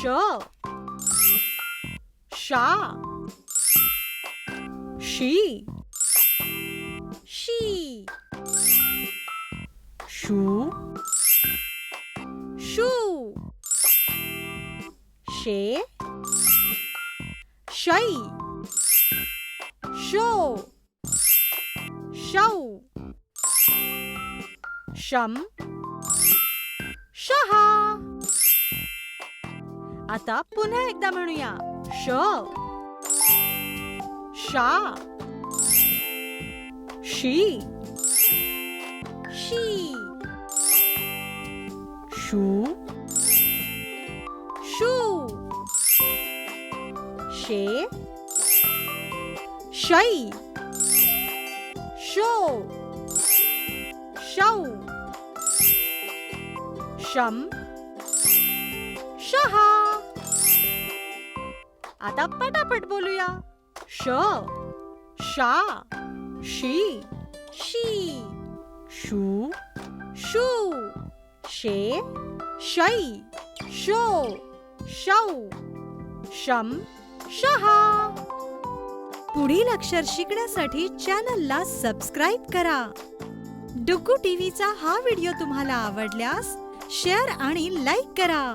श शा शी शी shoe shoe शे शै शो शौ शम शहा. आता पुन्हा एकदा म्हणूया. श शा शी शी शू शू शे शै शो शौ शम शहा. आता पटापट बोलूया. श शा शी शी शू शू शे शै शो शौ शम शहा. पुढील अक्षर शिकण्यासाठी चॅनलला सबस्क्राईब करा. डुग्गू टीव्हीचा हा व्हिडिओ तुम्हाला आवडल्यास शेअर आणि लाईक करा.